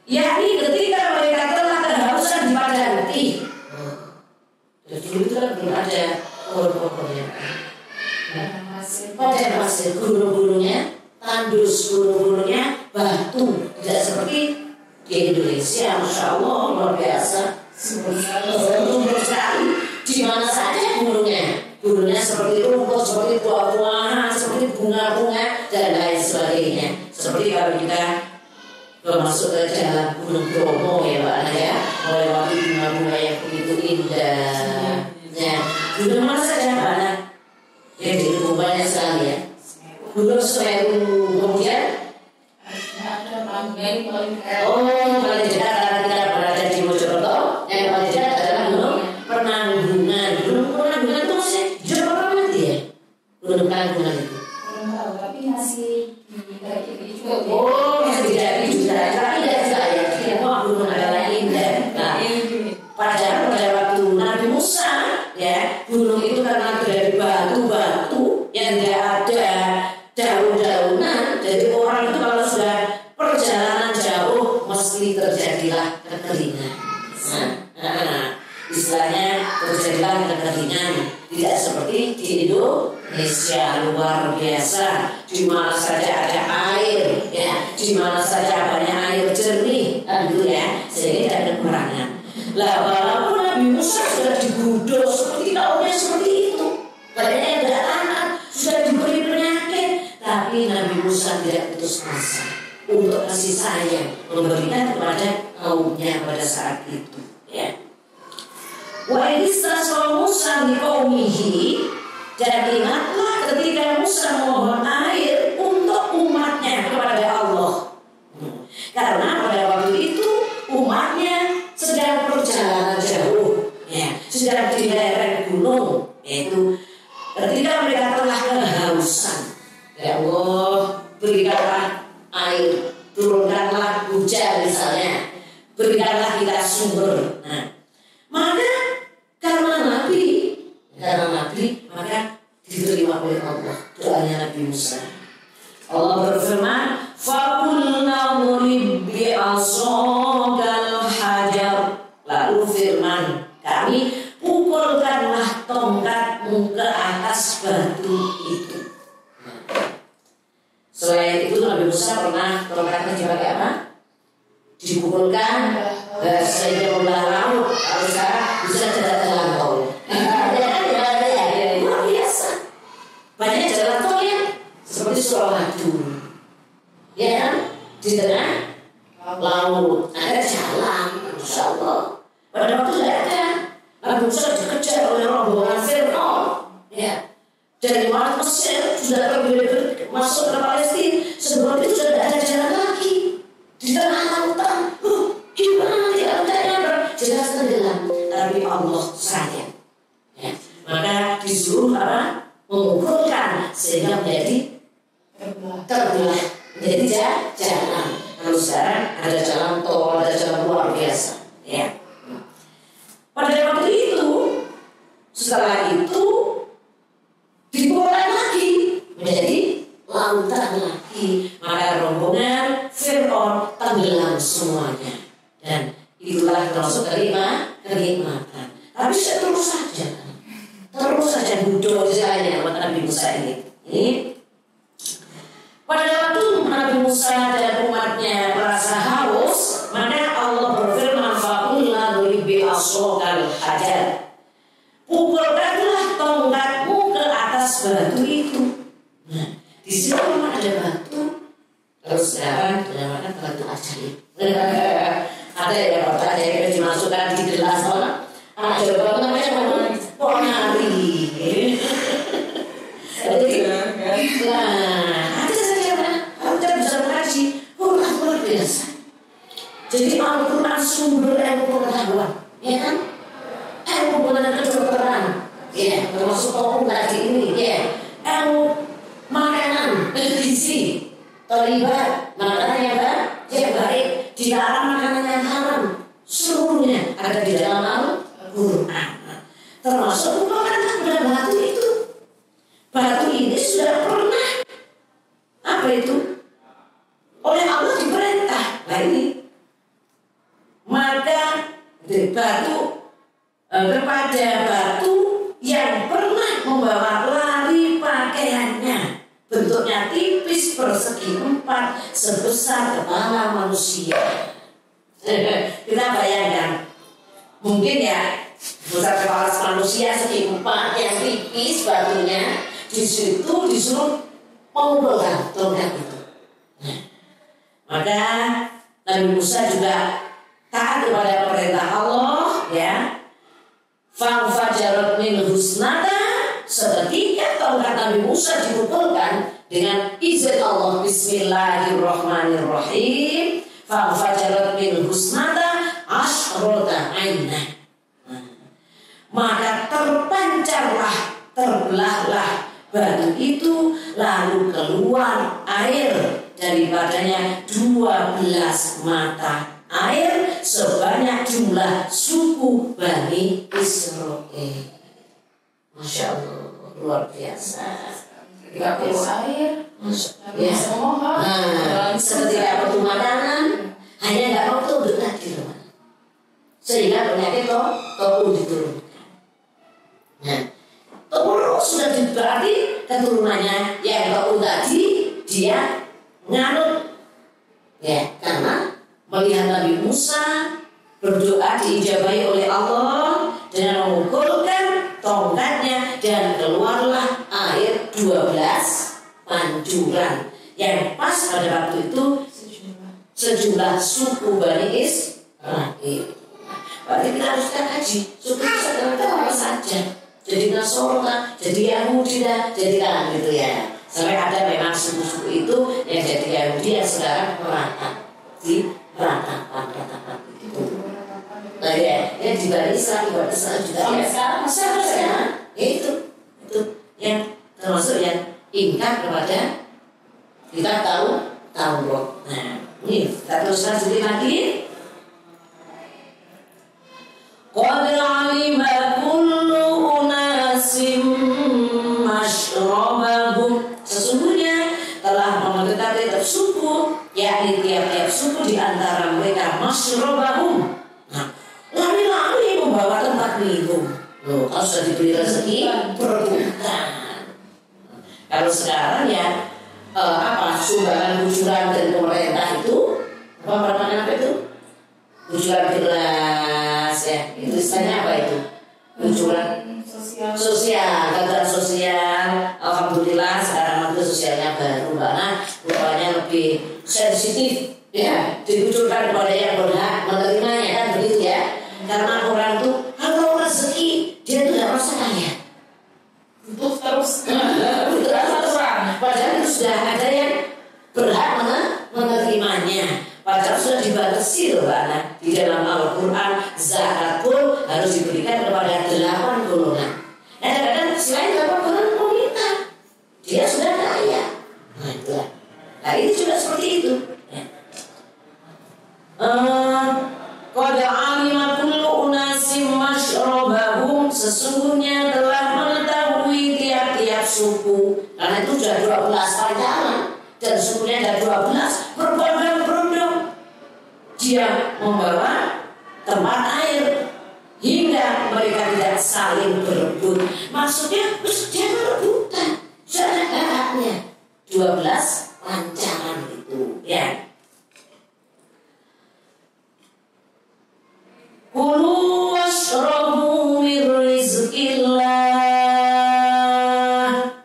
Yakni ketika mereka telah kehausan di padang letih. Jadi dulu itu kan belum ada pohon-pohonnya, padang pasir, gunung-gunungnya tandus, gunung-gunungnya batu, tidak seperti di Indonesia. Masya Allah, luar biasa, subur sekali. Di mana saja gunungnya seperti rumput, seperti buah-buahan, seperti bunga-bunga dan lain sebagainya. Seperti kalau kita masuk ke jalan Gunung Bromo ya Pak Ana ya, melewati bunga-bunga yang begitu indah. Ya, gunung mana saja Pak Ana? Yang di Gunung banyak sekali ya. Gunung Semeru, kemudian paling dekat karena kita berada di Mojokerto, yang paling dekat adalah Gunung Penanggungan. Gunung Penanggungan itu masih jauh banget ya. Gunung Penanggungan itu. Tapi masih juga. Masih tidak juga, tapi tidak juga ya. Semua gunung adalah indah. Nah, pada waktu Nabi Musa, ya, gunung itu karena dari batu-batu yang tidak ada daun-daunan, jadi orang itu kalau sudah perjalanan jauh mesti terjadilah kekeringan. Istilahnya terjadilah kekeringan. Tidak seperti di Indonesia, luar biasa. Di mana saja ada air, ya, di mana saja banyak air jernih, gitu ya, sehingga tidak ada kekurangan. Lah walaupun Nabi Musa sudah digudul seperti kaumnya seperti itu, banyak yang tidak taat, sudah diberi penyakit, tapi Nabi Musa tidak putus asa untuk kasih sayang memberikan kepada kaumnya pada saat itu, ya. Wa idistasqa Musa liqaumihi, dan ingatlah ketika Musa mohon air untuk umatnya kepada Allah. Karena pada waktu itu umatnya sedang perjalanan jauh, ya, sedang di lereng gunung. Itu ketika mereka telah kehausan, ya Allah, berikanlah air, turunkanlah hujan misalnya, berikanlah kita sumber. Nah, maka karena Nabi, maka diterima oleh Allah doanya Nabi Musa. Allah berfirman, "Faqulna murib bi asaqal hajar." firman kami, pukulkanlah tongkatmu ke atas batu itu. Selain itu Nabi Musa pernah tongkatnya dipakai apa? Dipukulkan sehingga membelah laut. Kalau sekarang bisa jalan tol. Ya, luar biasa. Banyak jalan tol ya, seperti Suramadu, ya kan? Di tengah laut ada jalan, Masya Allah. Pada waktu tidak ada, Nabi Musa dikejar oleh rombongan Fir'aun, ya. Dari Maut Mesir sudah masuk ke Palestina, sebelum itu sudah ada jalan lagi di tengah lautan. Gimana tidak ada jelas tenggelam, tapi Allah sayang. Ya. Maka disuruh apa? Mengumpulkan sehingga menjadi terbelah, menjadi jalan. Kalau sekarang ada jalan tol, ada jalan luar biasa. Ya. Pada waktu itu, setelah itu dibuat lagi menjadi lautan lagi. Maka rombongan Fir'aun tenggelam semuanya. Dan itulah termasuk kenikmatan. Tapi terus saja bodoh istilahnya Nabi Musa ini. Pada waktu Nabi Musa dan umatnya merasa haus, maka Allah berfirman, "Faqulna bi asokal hajar." Pukulkanlah tongkatmu ke atas batu itu. Nah, di sini memang ada batu. Terus sekarang dinamakan batu ajaib. Ada ya batu ajaib yang dimasukkan di gelas orang. Ada batu namanya ponari. Jadi, ada saja kita bisa mengaji. Luar biasa. Jadi Al-Quran sumber ilmu pengetahuan, ya kan? Ilmu mengenai kedokteran, ya, termasuk topung tadi ini, ya. Ilmu makanan, gizi, terlibat makanan yang baik, dilarang makanan yang haram, seluruhnya ada di dalam Al-Quran. Termasuk makanan pada batu itu. Batu ini sudah pernah apa itu? Oleh Allah diperintah. Nah ini maka kepada batu yang pernah membawa lari pakaiannya, bentuknya tipis persegi 4 sebesar kepala manusia. Kita bayangkan, mungkin ya besar kepala manusia segi 4 yang tipis batunya, di situ disuruh mengumpulkan tongkat itu. Maka Nabi Musa juga taat kepada perintah Allah, ya. Fa'fajarat min husnata, seketika tongkat Nabi Musa dipukulkan dengan izin Allah. Bismillahirrahmanirrahim. Fa'fajarat min husnata ashrota ainah. Maka terbelahlah batu itu, lalu keluar air daripadanya 12 mata air sebanyak jumlah suku Bani Israel. Masya Allah, luar biasa. Tidak perlu air, ya. Seketika waktu makanan, hanya nggak waktu dekat di rumah, sehingga penyakit topu diturunkan. Nah, topu sudah berarti keturunannya yang topu tadi dia nganut, ya, karena melihat Nabi Musa berdoa diijabahi oleh Allah dengan mengumpulkan tongkatnya dan keluarlah air 12 pancuran yang pas pada waktu itu sejumlah suku Bani Israel. Berarti kita harus kaji suku Israel apa saja. Jadi Nasrani, jadi Yahudi, jadi kan gitu ya. Sampai ada memang suku-suku itu yang jadi Yahudi yang sekarang merata di ratapan itu. Nah ya, yang di Bani Israel juga ya. Sekarang itu yang termasuk yang ingkar kepada kita tahu Taurat. Nah, ini kita teruskan sedikit lagi. Qad alima kullu unasim mashrabahum. Sesungguhnya telah mengetahui tiap suku, yakni tiap-tiap suku di antara mereka mashrabahum. Nah, larilah minum. Loh, kalau sudah diberi rezeki berebutan. Kalau sekarang ya sumbangan bujuran dari pemerintah itu apa itu? Bujuran gelas ya, itu istilahnya apa itu? Bujuran sosial, bantuan sosial. Alhamdulillah sekarang menteri sosialnya baru karena rupanya lebih sensitif ya, dikucurkan kepada yang berhak menerimanya kan begitu ya. Karena orang tuh kalau rezeki dia tuh tidak merasa kaya. Untuk terus padahal itu sudah ada yang berhak menerimanya. Padahal sudah dibatasi loh anak. Di dalam Al-Quran zakat pun harus diberikan kepada 8 golongan. Nah kadang-kadang selain 8 golongan mau minta, dia sudah kaya. Nah itulah. Nah ini juga seperti itu. Qad alima kullu unasim masyrabahum, sesungguhnya telah mengetahui tiap-tiap suku. Karena itu sudah 12 panjangan dan sukunya ada 12 berbondong-bondong. Dia membawa tempat air hingga mereka tidak saling berebut. Maksudnya dia berebutan, sudah ada haknya 12 panjangan itu ya. Kulu washrabu min rizqillah.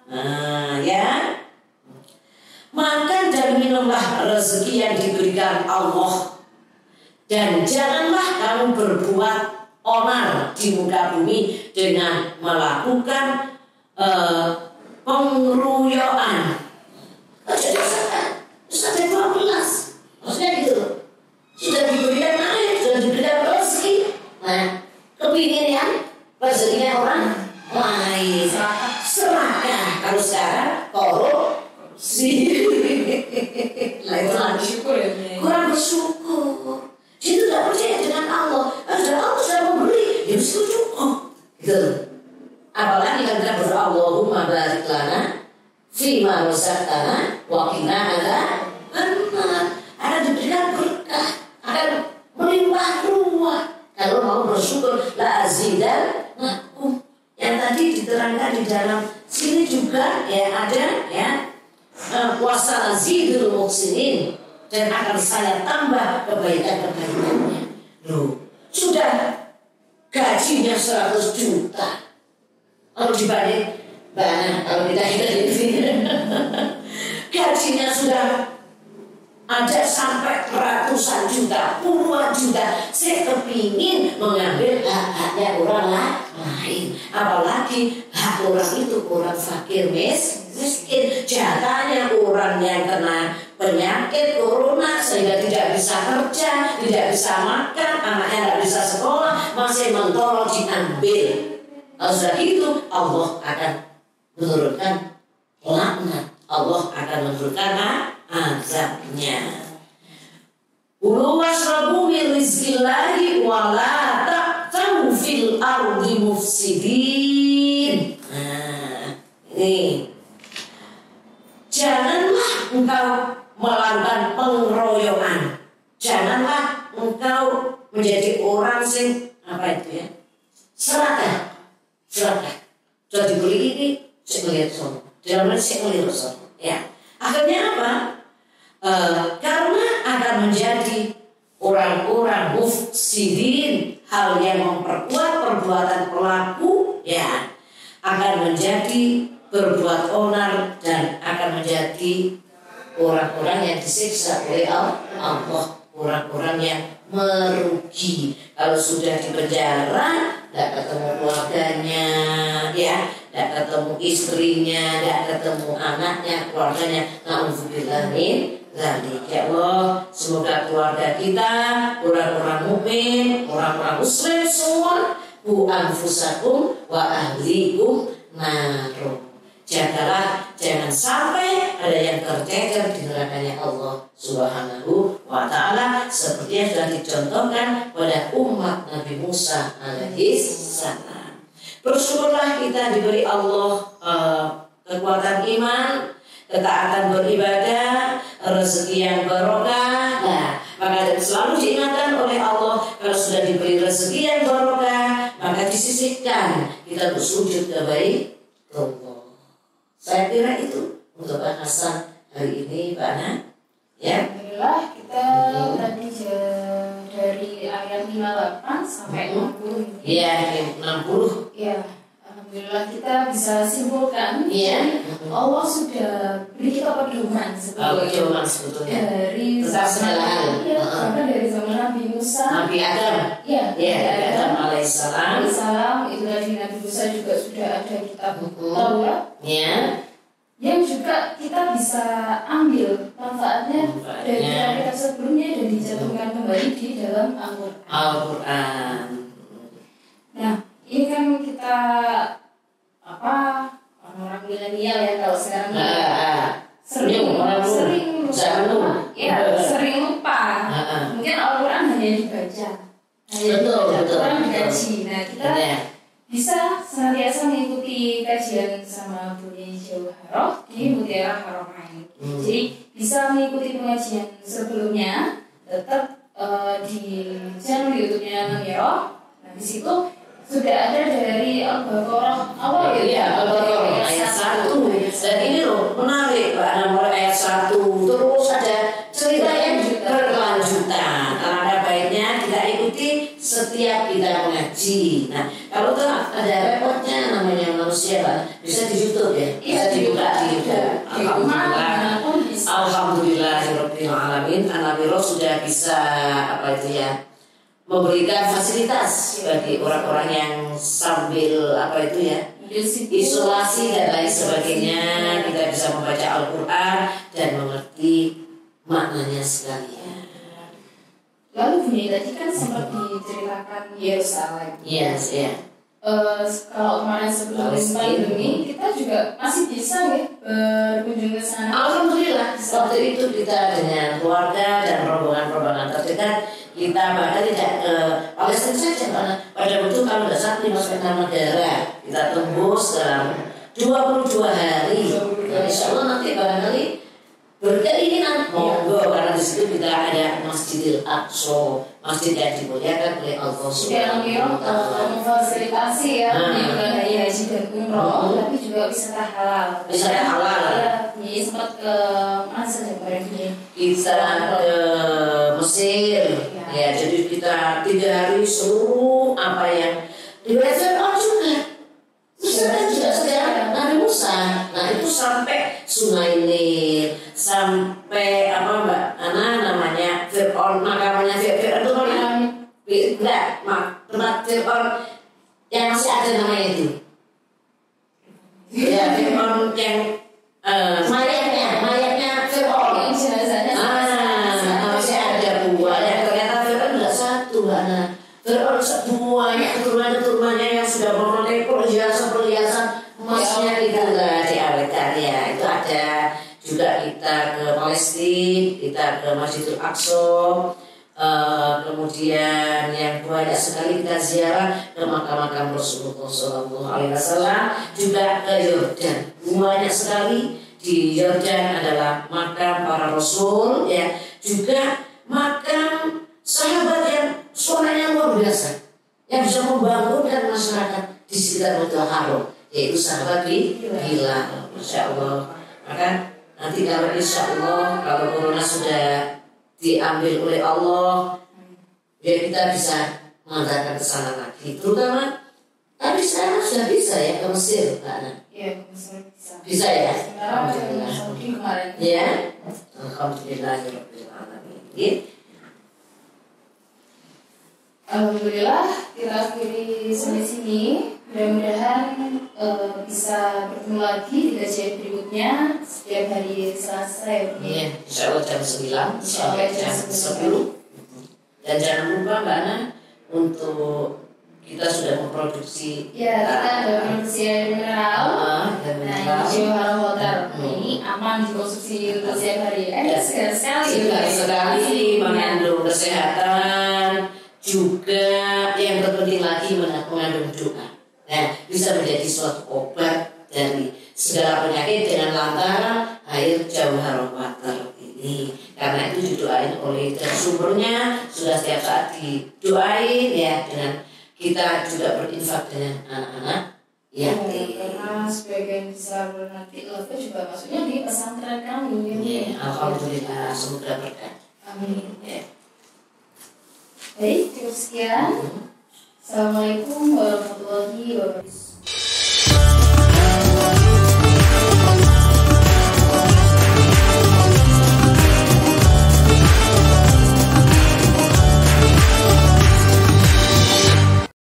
Nah ya, makan dan minumlah rezeki yang diberikan Allah, dan janganlah kamu berbuat onar di muka bumi dengan melakukan pengeroyokan. Jadi sudah 12, maksudnya gitu. Sudah diberikan air, sudah diberikan rezeki. Nah, kepingin yang rezekinya orang lain. Serahkan. Kalau sekarang korupsi. Nah itu lagi kurang bersyukur. Dia tidak percaya dengan Allah. Allah sudah memberi, ya mesti cukup. Gitu. Apalagi kalau kita berdoa Allahumma barik lana fima razaqtana wa qina adzabannar. Akan diberikan berkah, akan melimpah ruah. Kalau mau bersyukur la azidannakum. Yang tadi diterangkan di dalam sini juga ya ada ya puasa azidul muhsinin, dan akan saya tambah kebaikan-kebaikannya. Loh, sudah gajinya 100 juta. Kalau dibanding kalau kita hidup di sini gajinya sudah ada sampai ratusan juta, puluhan juta. Saya kepingin mengambil hak-haknya orang lain. Apalagi hak orang itu orang fakir miskin. Jatahnya orang yang kena penyakit corona sehingga tidak bisa kerja, tidak bisa makan, anaknya tidak bisa sekolah, masih mentolong diambil. Kalau sudah itu Allah akan menurunkan laknat. Allah akan menurunkan azabnya. Kulu washrabu min rizqillahi wa la ta'thaw fil ardi mufsidin. Nah, ini. Janganlah engkau melakukan pengeroyokan. Janganlah engkau menjadi orang sing apa itu ya? Serakah. Sudah diberi ini, saya melihat sono. Dalam saya melihat sono. Ya. Akhirnya apa? Karena akan menjadi orang-orang mufsidin, hal yang memperkuat perbuatan pelaku, ya, akan menjadi berbuat onar dan akan menjadi orang-orang yang disiksa oleh Allah, orang-orang yang merugi. Kalau sudah di penjara, tidak ketemu keluarganya, ya, tidak ketemu istrinya, tidak ketemu anaknya, keluarganya. Na'udzubillah min dzalik. Ya Allah, semoga keluarga kita, orang-orang mukmin, orang-orang muslim semua, ku anfusakum wa ahlikum narum. Jagalah, jangan sampai ada yang tercecer di nerakanya Allah Subhanahu wa ta'ala, seperti yang sudah dicontohkan pada umat Nabi Musa alaihi salam. Bersyukurlah kita diberi Allah kekuatan iman, ketaatan beribadah, rezeki yang barokah. Nah, maka selalu diingatkan oleh Allah, kalau sudah diberi rezeki yang barokah, maka disisihkan kita untuk sujud ke Baitullah. Saya kira itu untuk bahasan hari ini, Pak Ana. Ya. Alhamdulillah kita tadi dari ayat 58 sampai 60. Iya, 60. Iya. Alhamdulillah kita bisa simpulkan, Allah sudah beri kita pedoman sebetulnya dari zaman, bahkan dari zaman Nabi Musa, Nabi Adam, Nabi Adam alaihissalam, itu tadi Nabi Musa juga sudah ada kitab Taurat, yang juga kita bisa ambil manfaatnya dari kitab sebelumnya dan dicantumkan kembali di dalam Al-Quran. Nah, ini kan kita orang-orang milenial ya kalau sekarang sering lupa. Mungkin Al-Quran hanya dibaca, Al-Quran dikaji. Nah, kita bisa senantiasa mengikuti kajian sama Buni Jauharoh di Mutiara Haromain. Jadi bisa mengikuti pengajian sebelumnya tetap di channel YouTube-nya Namiroh. Nah, di situ sudah ada dari Al-Baqarah awal Al-Baqarah ayat 1. Dan ini loh menarik, Pak Ana, mulai ayat 1 terus ada cerita yang berkelanjutan. Ada baiknya kita ikuti setiap kita mengaji. Nah, kalau tuh ada repotnya namanya manusia, Pak, bisa di YouTube ya, bisa dibuka di YouTube. Alhamdulillahirabbil alamin. Namiroh sudah bisa memberikan fasilitas bagi orang-orang yang sambil isolasi dan lain sebagainya, kita bisa membaca Al-Quran dan mengerti maknanya sekalian. Lalu Buni tadi kan sempat diceritakan Yerusalem. Yes, ya. Kalau kemarin sebelum pandemi kita juga masih bisa ya berkunjung ke sana. Alhamdulillah, waktu itu kita dengan keluarga dan rombongan-rombongan terdekat, kita bahkan tidak ke Palestina saja, karena pada waktu kalau tidak salah 5 negara kita tembus dalam 22 hari. Nah, insya Allah nanti barangkali berkeinginan monggo, karena di situ kita ada Masjidil Aqsa, masjid yang dimuliakan oleh Allah Subhanahu wa Ta'ala. Memfasilitasi ya, bukan hanya haji dan umroh, tapi juga wisata halal. Wisata halal. Jadi sempat ke mana saja kemarin ini? Kita ke Mesir, ya. Jadi kita 3 hari seluruh apa yang dibaca juga. Mesir juga sekarang Nabi Musa. Nah itu sampai Sungai Nil, sampai Mbak Ana namanya Fir'aun, makamnya Fir'aun itu tempat Fir'aun yang masih ada namanya itu. Ya, Fir'aun yang mayatnya Fir'aun yang jenazahnya masih ada buahnya. Ternyata Fir'aun tidak satu, Ana. Fir'aun banyak keturunannya yang sudah memperoleh perhiasan emasnya itu diawetkan ya. Itu ada juga kita ke Palestina, kita ke Masjidil Aqsa, kemudian yang banyak sekali kita ziarah ke makam-makam Rasulullah SAW, juga ke Yordan. Banyak sekali di Yordan adalah makam para Rasul, ya, juga makam sahabat yang suaranya luar biasa, yang bisa membangunkan masyarakat di sekitar Masjidil Haram, yaitu sahabat Bilal. Masya Allah. Maka nanti kalau insya Allah kalau corona sudah diambil oleh Allah, ya kita bisa mengadakan ke sana lagi. Terutama, tapi sekarang sudah bisa ya ke Mesir, Pak Ana. Iya, ke Mesir bisa. Bisa ya. Alhamdulillah. Kemarin. Ya, alhamdulillahirabbil alamin. Alhamdulillah kita akhiri sampai sini. Mudah-mudahan bisa bertemu lagi di kajian berikutnya setiap hari Selasa ya. Iya, insya Allah jam 9 sampai jam 10. Dan jangan lupa Mbak Ana, untuk kita sudah memproduksi. Ya, kita ada produksi air mineral. Nah, Jauharoh Water ini aman dikonsumsi untuk setiap hari. Segar sekali mengandung kesehatan, juga yang terpenting lagi mengandung doa. Nah, bisa menjadi suatu obat dari segala penyakit dengan lantaran air Jauharoh Water ini. Karena itu didoain oleh, dan sumbernya sudah setiap saat didoain ya, dengan kita juga berinfak dengan anak-anak yatim. Karena sebagian besar nanti Love juga maksudnya di pesantren kami. Ya, alhamdulillah, semoga berkah. Amin. Ya. Baik, cukup sekian. Assalamualaikum warahmatullahi wabarakatuh.